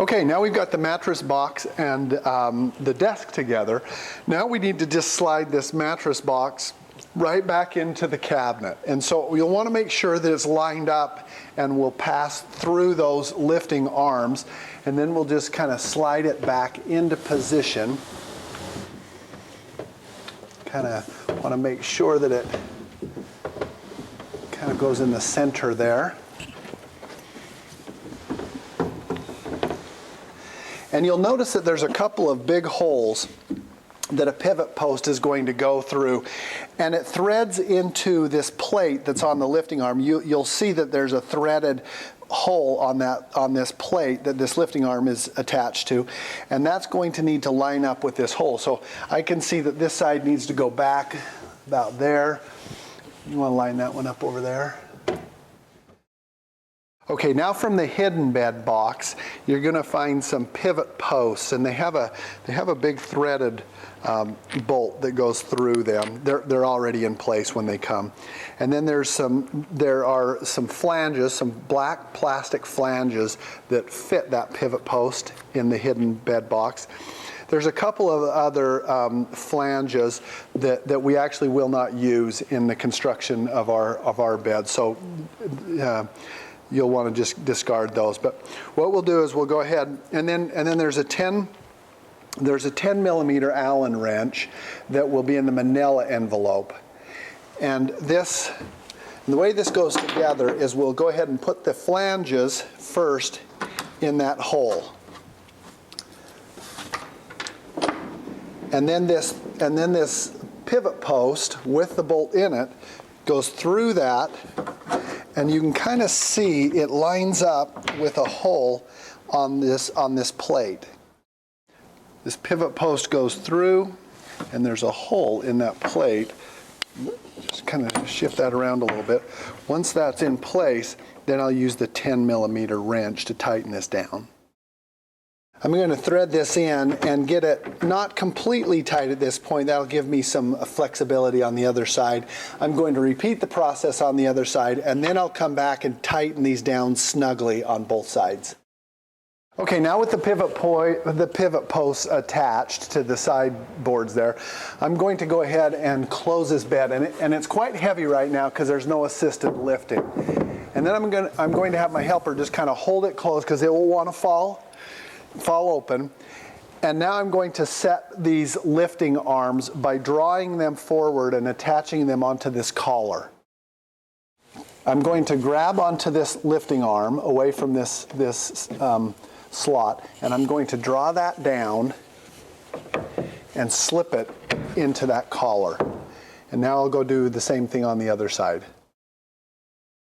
Okay, now we've got the mattress box and the desk together. Now we need to just slide this mattress box right back into the cabinet. And so you'll want to make sure that it's lined up and will pass through those lifting arms. And then we'll just kind of slide it back into position. Kind of want to make sure that it kind of goes in the center there. And you'll notice that there's a couple of big holes that a pivot post is going to go through, and it threads into this plate that's on the lifting arm. You'll see that there's a threaded hole on this plate that this lifting arm is attached to, and that's going to need to line up with this hole. So I can see that this side needs to go back about there. You want to line that one up over there. Okay, now from the hidden bed box, you're going to find some pivot posts, and they have a big threaded bolt that goes through them. They're already in place when they come. And then there are some flanges, some black plastic flanges that fit that pivot post in the hidden bed box. There's a couple of other flanges that we actually will not use in the construction of our bed. So you'll want to just discard those. But what we'll do is we'll go ahead, and then there's a 10 millimeter Allen wrench that will be in the manila envelope. And the way this goes together is we'll go ahead and put the flanges first in that hole. And then this pivot post with the bolt in it goes through that, and you can kind of see it lines up with a hole on this plate. This pivot post goes through, and there's a hole in that plate. Just kind of shift that around a little bit. Once that's in place, then I'll use the 10 millimeter wrench to tighten this down. I'm going to thread this in and get it not completely tight at this point. That'll give me some flexibility on the other side. I'm going to repeat the process on the other side, and then I'll come back and tighten these down snugly on both sides. Okay, now with the pivot posts attached to the side boards there, I'm going to go ahead and close this bed, and it's quite heavy right now because there's no assisted lifting. And then I'm going to have my helper just kind of hold it closed because it will want to fall open. And now I'm going to set these lifting arms by drawing them forward and attaching them onto this collar. I'm going to grab onto this lifting arm away from this slot, and I'm going to draw that down and slip it into that collar. And now I'll go do the same thing on the other side.